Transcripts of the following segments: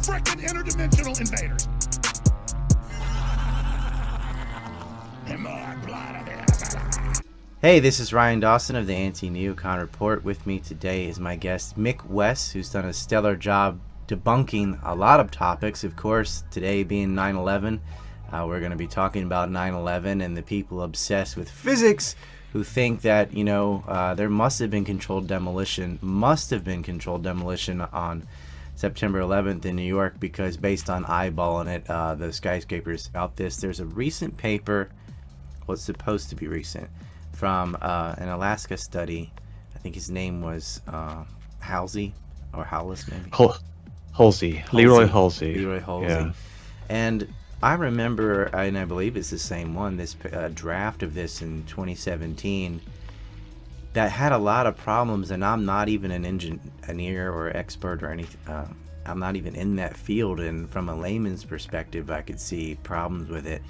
frickin' interdimensional invaders. Hey, this is Ryan Dawson of the Anti-Neocon Report. With me today is my guest Mick West, who's done a stellar job debunking a lot of topics. Of course, today being 9/11, we're going to be talking about 9/11 and the people obsessed with physics who think that, there must have been controlled demolition on September 11th in New York, because based on eyeballing it, the skyscrapers about this. There's a recent paper, what's supposed to be recent, from an Alaska study. I think his name was Halsey, or Howless maybe? Halsey. Leroy Halsey. Leroy Halsey. Yeah. And I remember, and I believe it's the same one, this draft of this in 2017 that had a lot of problems, and I'm not even an engineer or expert or anything. I'm not even in that field, and from a layman's perspective, I could see problems with it.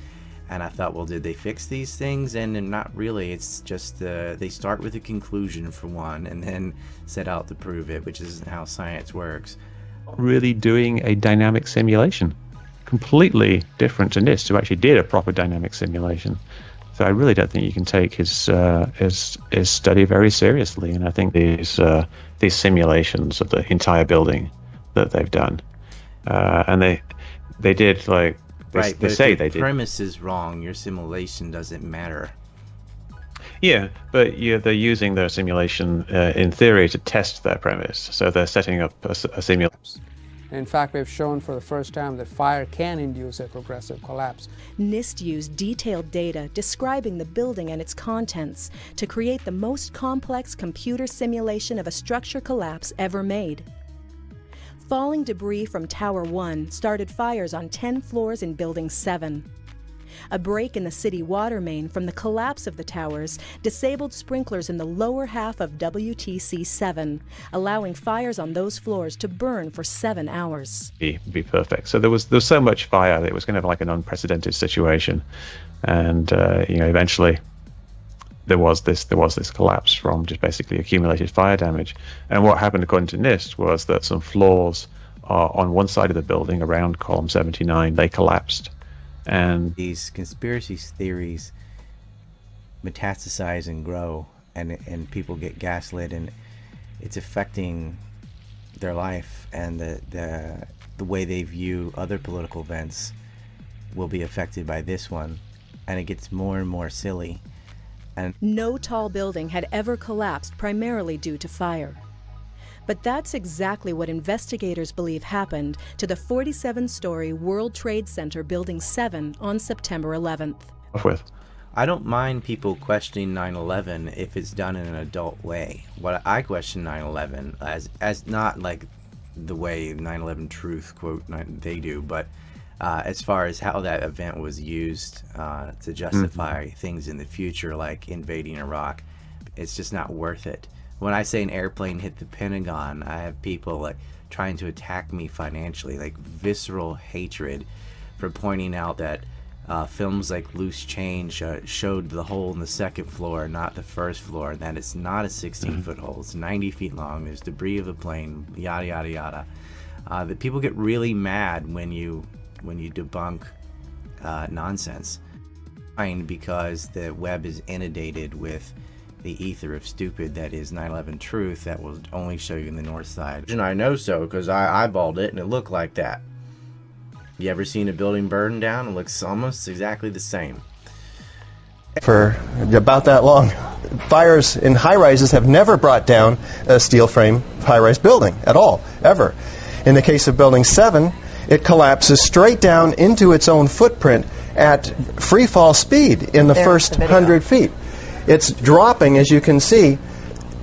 And I thought, well, did they fix these things? And not really. It's just they start with a conclusion for one, and then set out to prove it, which is how science works. Really doing a dynamic simulation, completely different to NIST, who actually did a proper dynamic simulation. So I really don't think you can take his study very seriously. And I think these simulations of the entire building that they've done, and they did like. Right, they but say if they the did. premise is wrong, your simulation doesn't matter. Yeah, but they're using their simulation in theory to test their premise. So they're setting up a simulation. In fact, we've shown for the first time that fire can induce a progressive collapse. NIST used detailed data describing the building and its contents to create the most complex computer simulation of a structure collapse ever made. Falling debris from Tower 1 started fires on 10 floors in Building 7. A break in the city water main from the collapse of the towers disabled sprinklers in the lower half of WTC 7, allowing fires on those floors to burn for 7 hours. Be perfect. So there was so much fire that it was going to have like an unprecedented situation, and eventually there was this collapse from just basically accumulated fire damage. And what happened, according to NIST, was that some floors on one side of the building around column 79, they collapsed. And these conspiracy theories metastasize and grow, and people get gaslit, and it's affecting their life, and the way they view other political events will be affected by this one, and it gets more and more silly. And no tall building had ever collapsed primarily due to fire. But that's exactly what investigators believe happened to the 47-story World Trade Center Building 7 on September 11th. I don't mind people questioning 9/11 if it's done in an adult way. What I question 9/11 as not like the way 9/11 Truth quote they do, but as far as how that event was used to justify things in the future, like invading Iraq, it's just not worth it. When I say an airplane hit the Pentagon, I have people like trying to attack me financially, like visceral hatred, for pointing out that films like Loose Change showed the hole in the second floor, not the first floor, and that it's not a 16-foot hole, it's 90 feet long, there's debris of a plane, yada yada yada. That people get really mad when you debunk nonsense, because the web is inundated with the ether of stupid that is 9/11 Truth that will only show you in the north side. And I know so because I eyeballed it and it looked like that. You ever seen a building burn down? It looks almost exactly the same. For about that long. Fires in high-rises have never brought down a steel frame high-rise building at all, ever. In the case of Building 7, it collapses straight down into its own footprint at free fall speed in the first 100 feet. It's dropping, as you can see,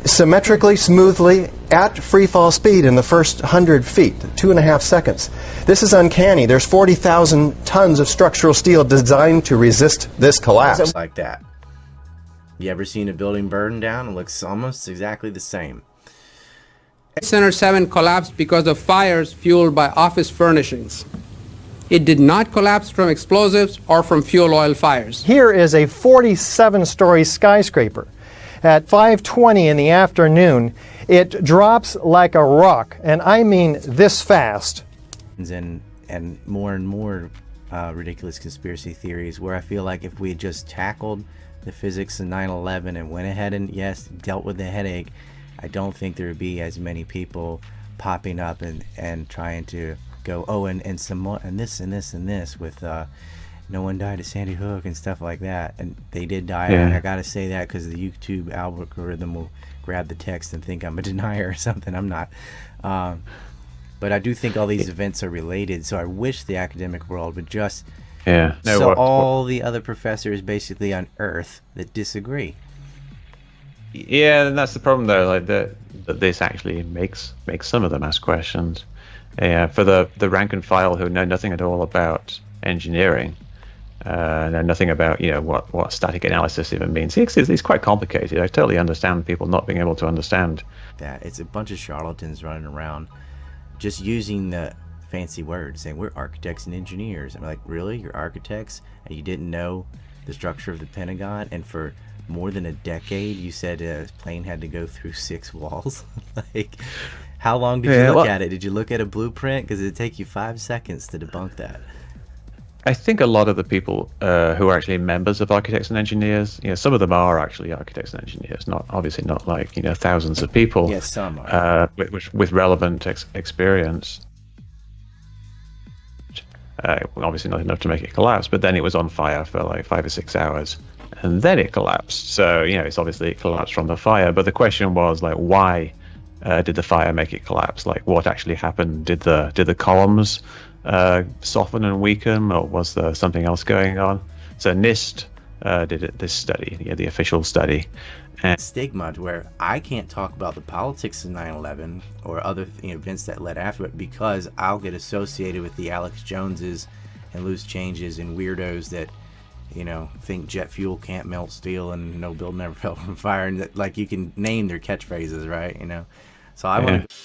symmetrically, smoothly, at free fall speed in the first 100 feet, 2.5 seconds. This is uncanny. There's 40,000 tons of structural steel designed to resist this collapse. Like that. You ever seen a building burn down? It looks almost exactly the same. Center 7 collapsed because of fires fueled by office furnishings. It did not collapse from explosives or from fuel oil fires. Here is a 47-story skyscraper. At 5:20 in the afternoon, it drops like a rock, and I mean this fast, and more ridiculous conspiracy theories, where I feel like if we had just tackled the physics of 9/11 and went ahead and yes dealt with the headache, I don't think there would be as many people popping up and trying to go, oh, and some more and this and this and this with no one died at Sandy Hook and stuff like that. And they did die. Yeah. I gotta say that because the YouTube algorithm will grab the text and think I'm a denier or something. I'm not. But I do think all these events are related, so I wish the academic world would just all the other professors basically on Earth that disagree. Yeah, and that's the problem though, like that this actually makes some of them ask questions. Yeah, for the rank and file who know nothing at all about engineering, know nothing about what static analysis even means. It's quite complicated. I totally understand people not being able to understand that. It's a bunch of charlatans running around just using the fancy words, saying we're architects and engineers. I'm like, really? You're architects and you didn't know the structure of the Pentagon? And for more than a decade you said a plane had to go through 6 walls? Like, how long did you look at it? Did you look at a blueprint? Because it'd take you 5 seconds to debunk that. I think a lot of the people who are actually members of architects and engineers, some of them are actually architects and engineers, obviously not like thousands of people. Yes, some are. With relevant experience. Obviously not enough to make it collapse, but then it was on fire for like 5 or 6 hours, and then it collapsed. So it's obviously it collapsed from the fire. But the question was like, why did the fire make it collapse? Like, what actually happened? Did the columns soften and weaken, or was there something else going on? So NIST did this study, the official study. And stigma to where I can't talk about the politics of 9/11 or other events that led after it, because I'll get associated with the Alex Joneses and loose changes and weirdos that think jet fuel can't melt steel and no building never fell from fire, and that, like, you can name their catchphrases, right? So I want to